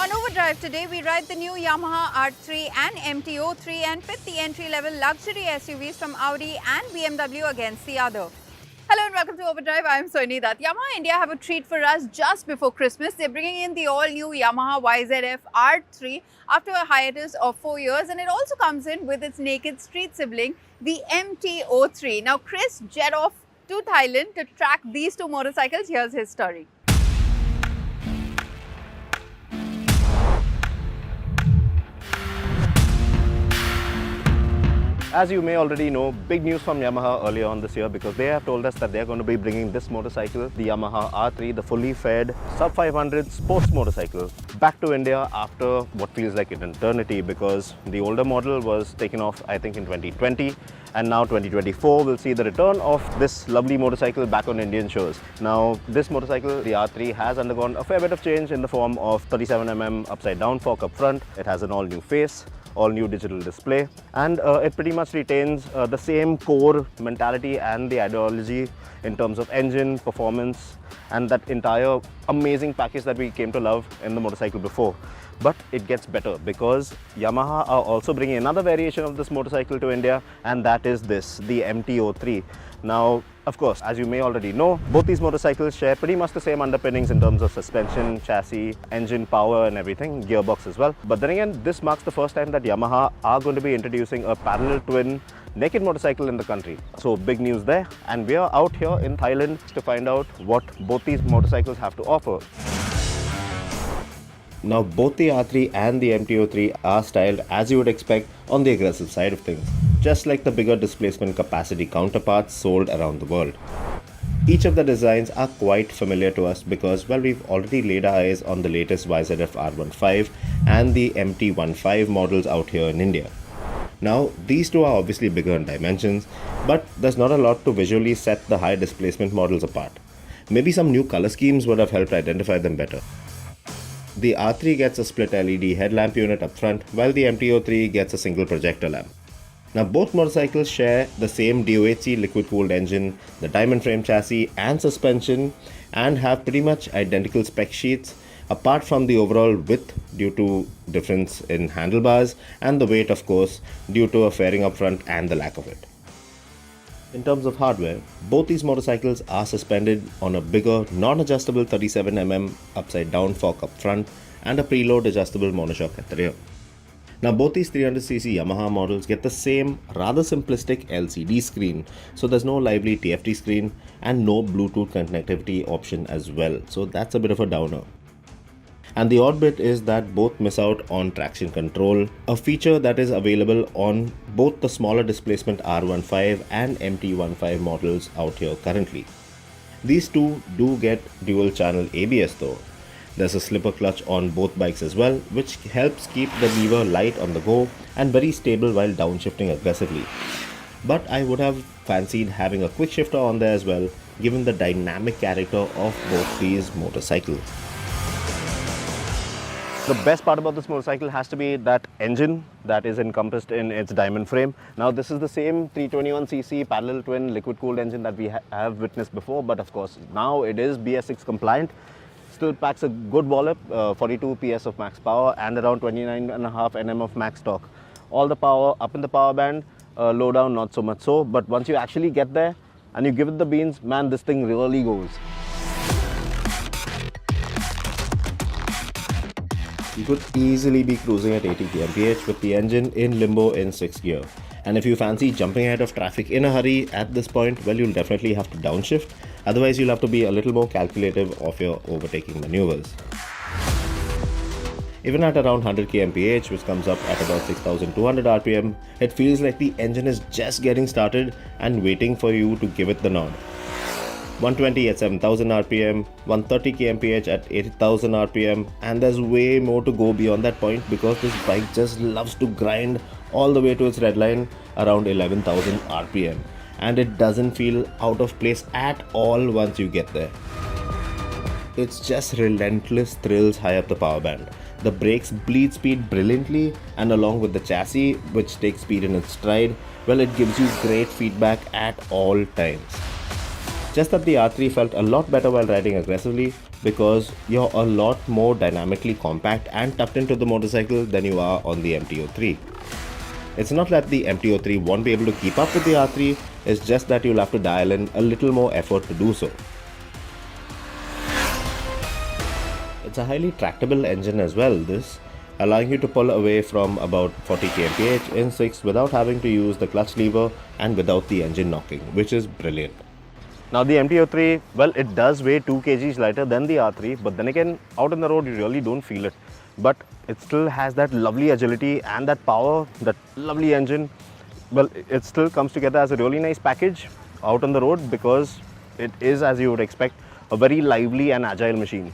On Overdrive today, we ride the new Yamaha R3 and MT03 and pit the entry-level luxury SUVs from Audi and BMW against the other. Hello and welcome to Overdrive. I am Soini Dutt. Yamaha India have a treat for us just before Christmas. They're bringing in the all-new Yamaha YZF R3 after a hiatus of 4 years, and it also comes in with its naked street sibling, the MT03. Now, Chris jet off to Thailand to track these two motorcycles. Here's his story. As you may already know, big news from Yamaha earlier on this year because they have told us that they're going to be bringing this motorcycle, the Yamaha R3, the fully fed sub 500 sports motorcycle, back to India after what feels like an eternity because the older model was taken off, I think, in 2020, and now 2024 will see the return of this lovely motorcycle back on Indian shores. Now, this motorcycle, the R3, has undergone a fair bit of change in the form of 37mm upside down fork up front. It has an all-new face, all new digital display, and it pretty much retains the same core mentality and the ideology in terms of engine, performance, and that entire amazing package that we came to love in the motorcycle before. But it gets better because Yamaha are also bringing another variation of this motorcycle to India, and that is this, the MT03. Now, of course, as you may already know, both these motorcycles share pretty much the same underpinnings in terms of suspension, chassis, engine power and everything, gearbox as well. But then again, this marks the first time that Yamaha are going to be introducing a parallel twin naked motorcycle in the country. So big news there, and we are out here in Thailand to find out what both these motorcycles have to offer. Now, both the R3 and the MT03 are styled as you would expect on the aggressive side of things, just like the bigger displacement capacity counterparts sold around the world. Each of the designs are quite familiar to us because, well, we've already laid our eyes on the latest YZF R15 and the MT15 models out here in India. Now, these two are obviously bigger in dimensions, but there's not a lot to visually set the high displacement models apart. Maybe some new color schemes would have helped identify them better. The R3 gets a split LED headlamp unit up front, while the MT03 gets a single projector lamp. Now, both motorcycles share the same DOHC liquid-cooled engine, the diamond frame chassis and suspension, and have pretty much identical spec sheets, apart from the overall width due to difference in handlebars, and the weight, of course, due to a fairing up front and the lack of it. In terms of hardware, both these motorcycles are suspended on a bigger, non-adjustable 37mm upside down fork up front and a preload adjustable monoshock at the rear. Now, both these 300cc Yamaha models get the same rather simplistic LCD screen, so there's no lively TFT screen and no Bluetooth connectivity option as well, so that's a bit of a downer. And the odd bit is that both miss out on traction control, a feature that is available on both the smaller displacement R15 and MT15 models out here currently. These two do get dual channel ABS though. There's a slipper clutch on both bikes as well, which helps keep the lever light on the go and very stable while downshifting aggressively. But I would have fancied having a quick shifter on there as well, given the dynamic character of both these motorcycles. The best part about this motorcycle has to be that engine that is encompassed in its diamond frame. Now, this is the same 321cc parallel twin liquid cooled engine that we have witnessed before, but of course now it is BS6 compliant. Still packs a good wallop, 42 PS of max power and around 29.5 Nm of max torque. All the power up in the power band, low down not so much so, but once you actually get there and you give it the beans, man, this thing really goes. You could easily be cruising at 80 kmph with the engine in limbo in 6th gear. And if you fancy jumping ahead of traffic in a hurry at this point, well, you'll definitely have to downshift. Otherwise, you'll have to be a little more calculative of your overtaking maneuvers. Even at around 100 kmph, which comes up at about 6,200 RPM, it feels like the engine is just getting started and waiting for you to give it the nod. 120 at 7,000 RPM, 130 kmph at 8,000 RPM, and there's way more to go beyond that point because this bike just loves to grind all the way to its red line around 11,000 RPM, and it doesn't feel out of place at all once you get there. It's just relentless thrills high up the power band. The brakes bleed speed brilliantly, and along with the chassis, which takes speed in its stride, well, it gives you great feedback at all times. Just that the R3 felt a lot better while riding aggressively, because you're a lot more dynamically compact and tucked into the motorcycle than you are on the MT03. It's not that the MT03 won't be able to keep up with the R3, it's just that you'll have to dial in a little more effort to do so. It's a highly tractable engine as well, this, allowing you to pull away from about 40 kmph in 6 without having to use the clutch lever and without the engine knocking, which is brilliant. Now the MT03, well, it does weigh 2 kgs lighter than the R3, but then again, out on the road you really don't feel it. But it still has that lovely agility and that power, that lovely engine. Well, it still comes together as a really nice package out on the road because it is, as you would expect, a very lively and agile machine.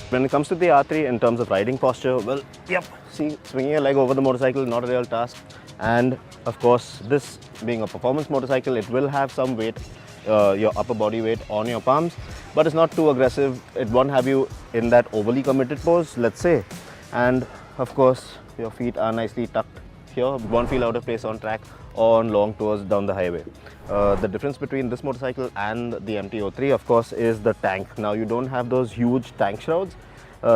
When it comes to the R3 in terms of riding posture, well, yep, see, swinging your leg over the motorcycle, not a real task. And of course, this being a performance motorcycle, it will have some weight, your upper body weight on your palms, but it's not too aggressive. It won't have you in that overly committed pose, let's say. And of course, your feet are nicely tucked here. It won't feel out of place on track or on long tours down the highway. The difference between this motorcycle and the MT03, of course, is the tank. Now, you don't have those huge tank shrouds,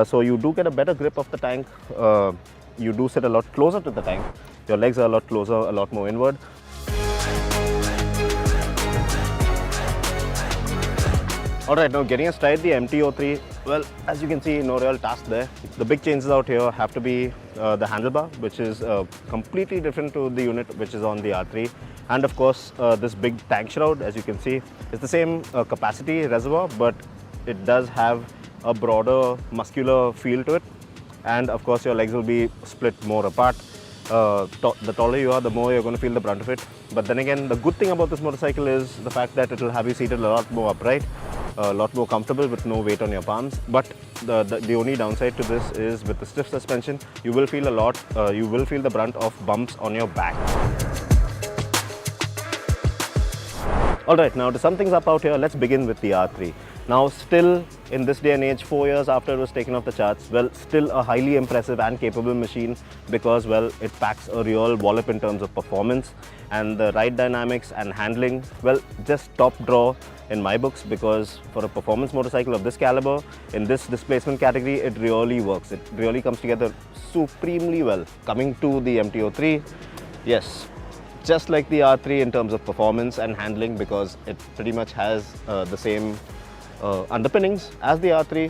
so you do get a better grip of the tank. You do sit a lot closer to the tank. Your legs are a lot closer, a lot more inward. Alright, now getting astride the MT03, well, as you can see, no real task there. The big changes out here have to be the handlebar, which is completely different to the unit which is on the R3. And of course, this big tank shroud, as you can see, is the same capacity reservoir, but it does have a broader muscular feel to it. And of course, your legs will be split more apart. The taller you are, the more you're going to feel the brunt of it. But then again, the good thing about this motorcycle is the fact that it will have you seated a lot more upright, a lot more comfortable with no weight on your palms. But the only downside to this is with the stiff suspension, you will feel the brunt of bumps on your back. Alright, now to sum things up out here, let's begin with the R3. Now, still in this day and age, 4 years after it was taken off the charts, well, still a highly impressive and capable machine because, well, it packs a real wallop in terms of performance, and the ride dynamics and handling, well, just top draw in my books, because for a performance motorcycle of this caliber, in this displacement category, it really works. It really comes together supremely well. Coming to the MT03, yes, just like the R3 in terms of performance and handling, because it pretty much has the same underpinnings as the R3.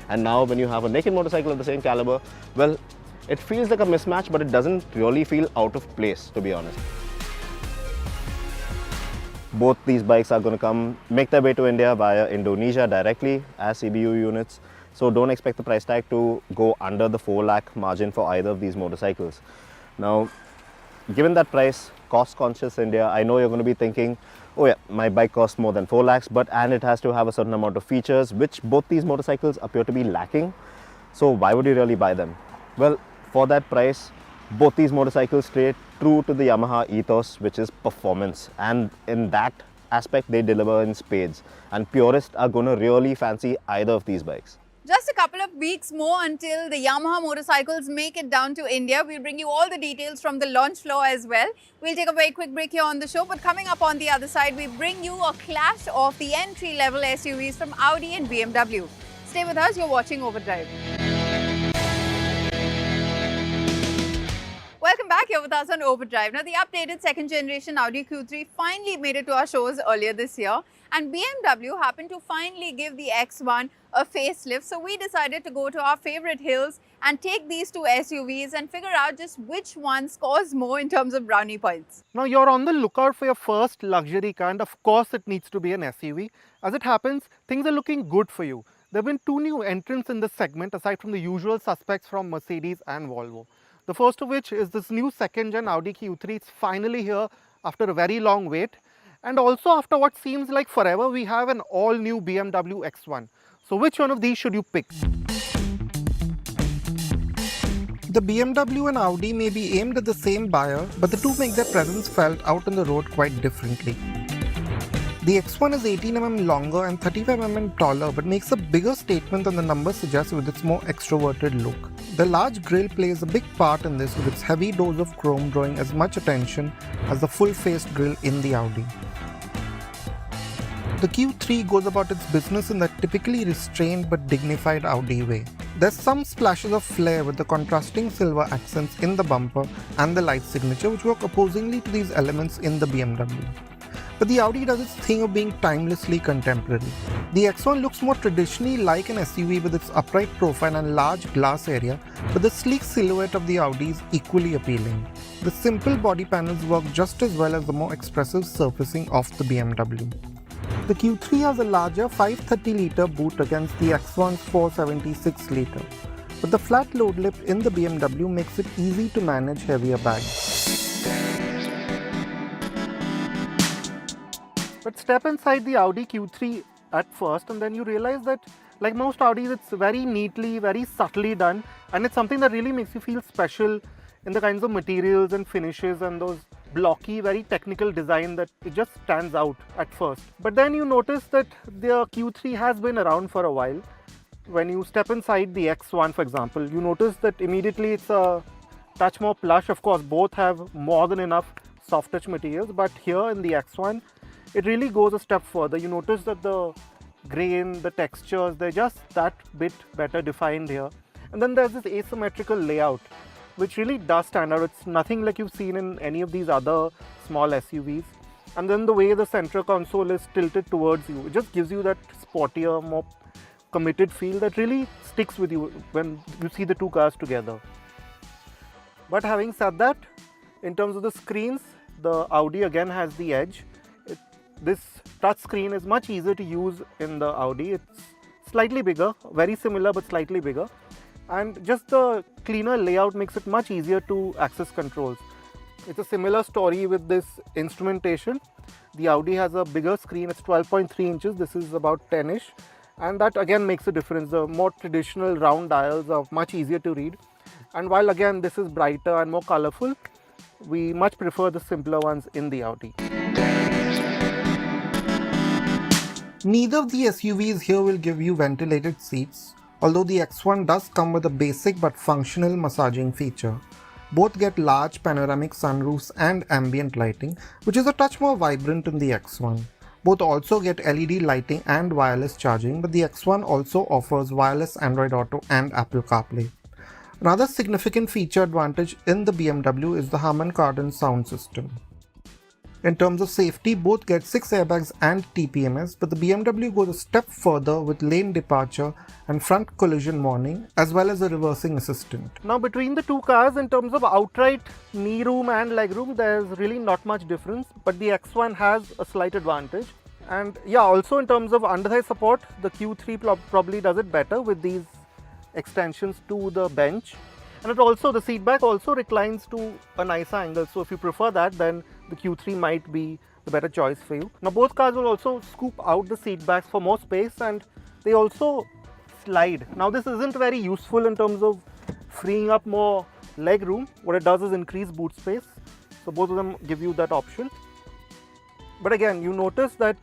And now when you have a naked motorcycle of the same caliber, well, it feels like a mismatch, but it doesn't really feel out of place, to be honest. Both these bikes are going to make their way to India via Indonesia directly as CBU units. So don't expect the price tag to go under the 4 lakh margin for either of these motorcycles. Now, given that price, cost-conscious India, I know you're going to be thinking, oh yeah, my bike costs more than 4 lakhs, and it has to have a certain amount of features, which both these motorcycles appear to be lacking. So why would you really buy them? Well, for that price, both these motorcycles stay true to the Yamaha ethos, which is performance. And in that aspect, they deliver in spades. And purists are going to really fancy either of these bikes. Just a couple of weeks more until the Yamaha motorcycles make it down to India. We'll bring you all the details from the launch floor as well. We'll take a very quick break here on the show, but coming up on the other side, we bring you a clash of the entry-level SUVs from Audi and BMW. Stay with us, you're watching Overdrive. Welcome back, you're with us on Overdrive. Now, the updated second generation Audi Q3 finally made it to our shows earlier this year, and BMW happened to finally give the X1 a facelift. So we decided to go to our favorite hills and take these two SUVs and figure out just which one scores more in terms of brownie points. Now you're on the lookout for your first luxury car, and of course it needs to be an SUV. As it happens, things are looking good for you. There have been 2 new entrants in this segment aside from the usual suspects from Mercedes and Volvo. The first of which is this new second gen Audi Q3. It's finally here after a very long wait. And also after what seems like forever, we have an all new BMW X1. So which one of these should you pick? The BMW and Audi may be aimed at the same buyer, but the two make their presence felt out on the road quite differently. The X1 is 18 mm longer and 35 mm taller, but makes a bigger statement than the numbers suggest with its more extroverted look. The large grille plays a big part in this, with its heavy dose of chrome drawing as much attention as the full-faced grille in the Audi. The Q3 goes about its business in that typically restrained but dignified Audi way. There's some splashes of flair with the contrasting silver accents in the bumper and the light signature, which work opposingly to these elements in the BMW. But the Audi does its thing of being timelessly contemporary. The X1 looks more traditionally like an SUV with its upright profile and large glass area, but the sleek silhouette of the Audi is equally appealing. The simple body panels work just as well as the more expressive surfacing of the BMW. The Q3 has a larger 530-litre boot against the X1's 476-litre, but the flat load lip in the BMW makes it easy to manage heavier bags. But step inside the Audi Q3 at first and then you realize that, like most Audis, it's very neatly, very subtly done, and it's something that really makes you feel special in the kinds of materials and finishes and those blocky, very technical design that it just stands out at first. But then you notice that the Q3 has been around for a while. When you step inside the X1, for example, you notice that immediately it's a touch more plush. Of course, both have more than enough soft touch materials, but here in the X1, it really goes a step further. You notice that the grain, the textures, they're just that bit better defined here. And then there's this asymmetrical layout, which really does stand out. It's nothing like you've seen in any of these other small SUVs. And then the way the center console is tilted towards you, it just gives you that sportier, more committed feel that really sticks with you when you see the two cars together. But having said that, in terms of the screens, the Audi again has the edge. This touch screen is much easier to use in the Audi. It's slightly bigger, very similar but slightly bigger. And just the cleaner layout makes it much easier to access controls. It's a similar story with this instrumentation. The Audi has a bigger screen, it's 12.3 inches, this is about 10-ish. And that again makes a difference. The more traditional round dials are much easier to read. And while again this is brighter and more colorful, we much prefer the simpler ones in the Audi. Neither of the SUVs here will give you ventilated seats, although the X1 does come with a basic but functional massaging feature. Both get large panoramic sunroofs and ambient lighting, which is a touch more vibrant in the X1. Both also get LED lighting and wireless charging, but the X1 also offers wireless Android Auto and Apple CarPlay. Another significant feature advantage in the BMW is the Harman Kardon sound system. In terms of safety, both get 6 airbags and TPMS, but the BMW goes a step further with lane departure and front collision warning, as well as a reversing assistant. Now between the two cars, in terms of outright knee room and legroom, there's really not much difference, but the X1 has a slight advantage. And yeah, also in terms of under-thigh support, the Q3 probably does it better with these extensions to the bench. And it also, the seat back also reclines to a nicer angle, so if you prefer that, then the Q3 might be the better choice for you. Now both cars will also scoop out the seat backs for more space, and they also slide. Now this isn't very useful in terms of freeing up more leg room. What it does is increase boot space, so both of them give you that option. But again, you notice that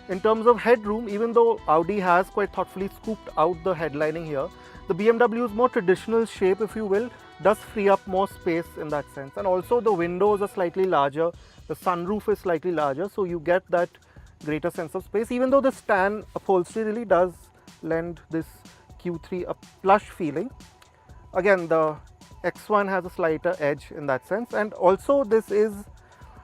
in terms of headroom, even though Audi has quite thoughtfully scooped out the headlining here, the BMW's more traditional shape, if you will, does free up more space in that sense. And also the windows are slightly larger, the sunroof is slightly larger, so you get that greater sense of space, even though the tan upholstery really does lend this Q3 a plush feeling. Again, the X1 has a slighter edge in that sense, and also this is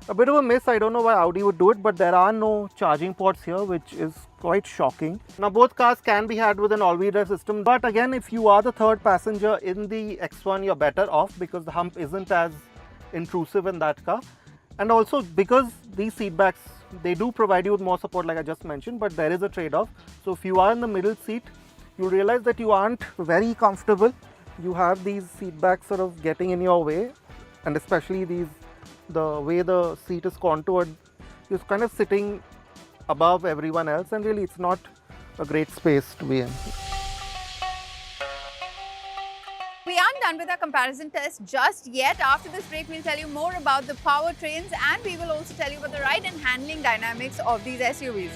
a bit of a miss. I don't know why Audi would do it, but there are no charging ports here, which is quite shocking. Now both cars can be had with an all-wheel drive system, but again, if you are the third passenger in the X1, you're better off because the hump isn't as intrusive in that car. And also because these seat backs, they do provide you with more support like I just mentioned, but there is a trade-off. So if you are in the middle seat, you realize that you aren't very comfortable. You have these seat backs sort of getting in your way, and especially the way the seat is contoured, you're kind of sitting above everyone else, and really it's not a great space to be in. We aren't done with our comparison test just yet. After this break, we'll tell you more about the powertrains, and we will also tell you about the ride and handling dynamics of these SUVs.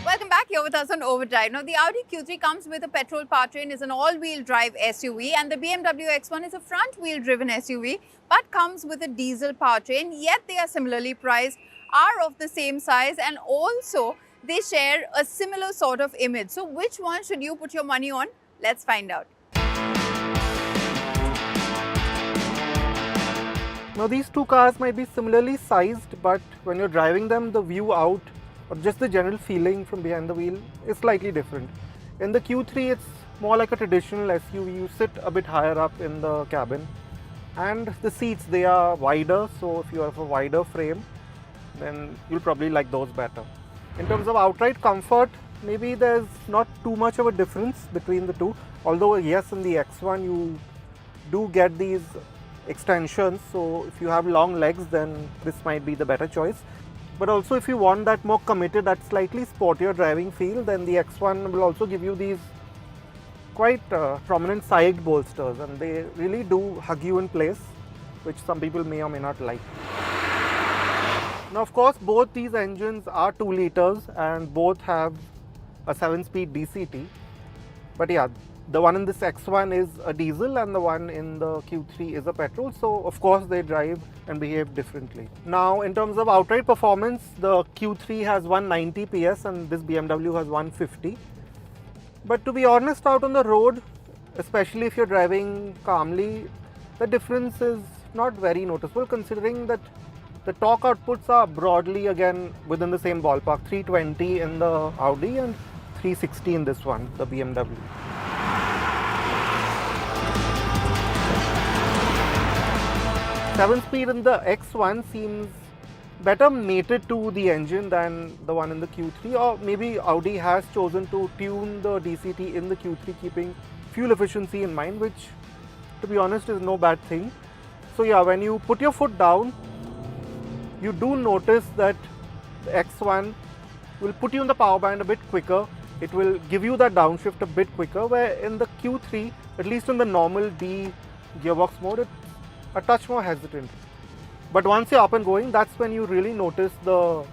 Welcome back. You're with us on Overdrive. Now, the Audi Q3 comes with a petrol powertrain, is an all-wheel drive SUV, and the BMW X1 is a front-wheel driven SUV, but comes with a diesel powertrain, yet they are similarly priced, are of the same size, and also they share a similar sort of image. So, which one should you put your money on? Let's find out. Now these two cars might be similarly sized, but when you're driving them, the view out or just the general feeling from behind the wheel is slightly different. In the Q3, it's more like a traditional SUV. You sit a bit higher up in the cabin, and the seats, they are wider, so if you have a wider frame, then you'll probably like those better. In terms of outright comfort, maybe there's not too much of a difference between the two, although yes, in the X1 you do get these extensions, so if you have long legs, then this might be the better choice. But also if you want that more committed, that slightly sportier driving feel, then the X1 will also give you these quite prominent side bolsters, and they really do hug you in place, which some people may or may not like. Now of course both these engines are 2 liters and both have a 7-speed DCT, but yeah, the one in this X1 is a diesel and the one in the Q3 is a petrol, so of course they drive and behave differently. Now in terms of outright performance, the Q3 has 190 PS and this BMW has 150. But to be honest, out on the road, especially if you're driving calmly, the difference is not very noticeable, considering that the torque outputs are broadly again within the same ballpark, 320 in the Audi and 360 in this one, the BMW. 7-speed in the X1 seems better mated to the engine than the one in the Q3, or maybe Audi has chosen to tune the DCT in the Q3 keeping fuel efficiency in mind, which to be honest is no bad thing. So yeah, when you put your foot down, you do notice that the X1 will put you in the power band a bit quicker. It will give you that downshift a bit quicker, where in the Q3, at least in the normal D gearbox mode, it's a touch more hesitant. But once you're up and going, that's when you really notice the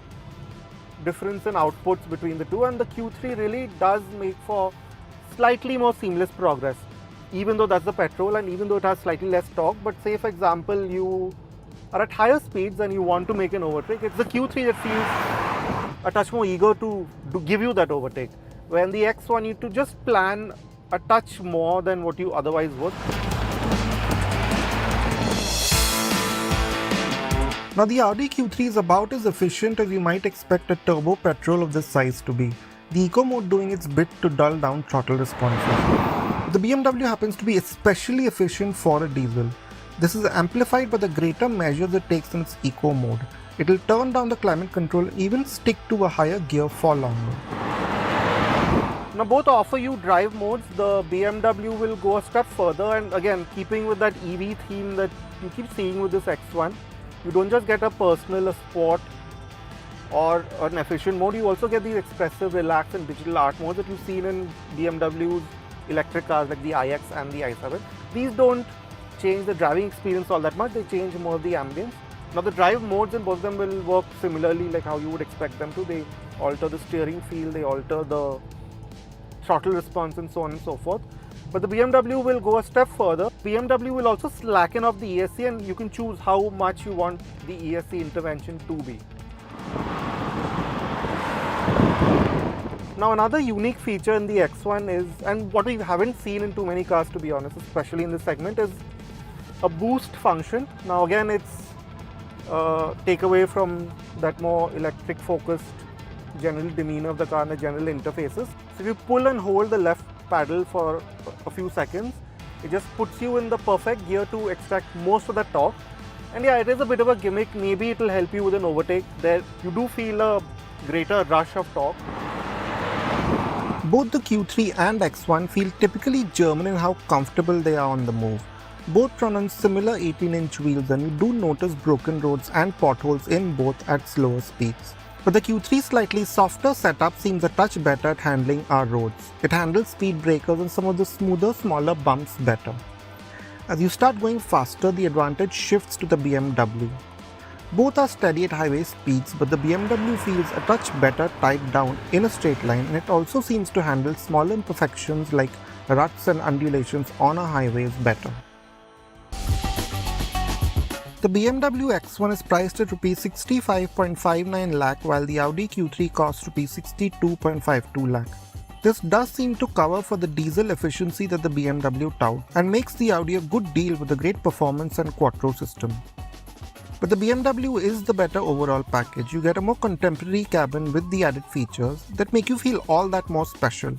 difference in outputs between the two, and the Q3 really does make for slightly more seamless progress, even though that's the petrol and even though it has slightly less torque. But say for example you are at higher speeds and you want to make an overtake, it's the Q3 that feels a touch more eager to give you that overtake, when the X1 you need to just plan a touch more than what you otherwise would. Now the Audi Q3 is about as efficient as you might expect a turbo petrol of this size to be, the eco mode doing its bit to dull down throttle responses. The BMW happens to be especially efficient for a diesel. This is amplified by the greater measures it takes in its eco mode. It will turn down the climate control, even stick to a higher gear for longer. Now both offer you drive modes. The BMW will go a step further, and again keeping with that EV theme that you keep seeing with this X1, you don't just get a personal, a sport or an efficient mode, you also get these expressive, relaxed and digital art modes that you've seen in BMW's electric cars like the iX and the i7. These don't change the driving experience all that much, they change more the ambience. Now the drive modes in both of them will work similarly like how you would expect them to. They alter the steering feel, they alter the throttle response and so on and so forth. But the BMW will go a step further. BMW will also slacken off the ESC, and you can choose how much you want the ESC intervention to be. Now another unique feature in the X1 is, and what we haven't seen in too many cars to be honest, especially in this segment, is a boost function. Now again, it's take away from that more electric focused general demeanor of the car and the general interfaces. So if you pull and hold the left paddle for a few seconds, it just puts you in the perfect gear to extract most of the torque. And yeah, it is a bit of a gimmick. Maybe it will help you with an overtake. There you do feel a greater rush of torque. Both the Q3 and X1 feel typically German in how comfortable they are on the move. Both run on similar 18-inch wheels, and you do notice broken roads and potholes in both at slower speeds. But the Q3's slightly softer setup seems a touch better at handling our roads. It handles speed breakers and some of the smoother, smaller bumps better. As you start going faster, the advantage shifts to the BMW. Both are steady at highway speeds, but the BMW feels a touch better tied down in a straight line, and it also seems to handle small imperfections like ruts and undulations on our highways better. The BMW X1 is priced at Rs 65.59 lakh, while the Audi Q3 costs Rs 62.52 lakh. This does seem to cover for the diesel efficiency that the BMW tout, and makes the Audi a good deal with a great performance and quattro system. But the BMW is the better overall package. You get a more contemporary cabin with the added features that make you feel all that more special.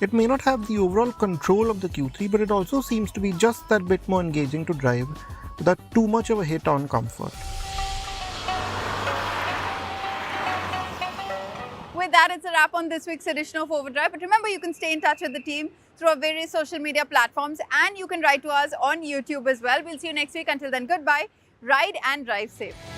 It may not have the overall control of the Q3, but it also seems to be just that bit more engaging to drive without too much of a hit on comfort. With that, it's a wrap on this week's edition of Overdrive. But remember, you can stay in touch with the team through our various social media platforms, and you can write to us on YouTube as well. We'll see you next week. Until then, goodbye, ride and drive safe.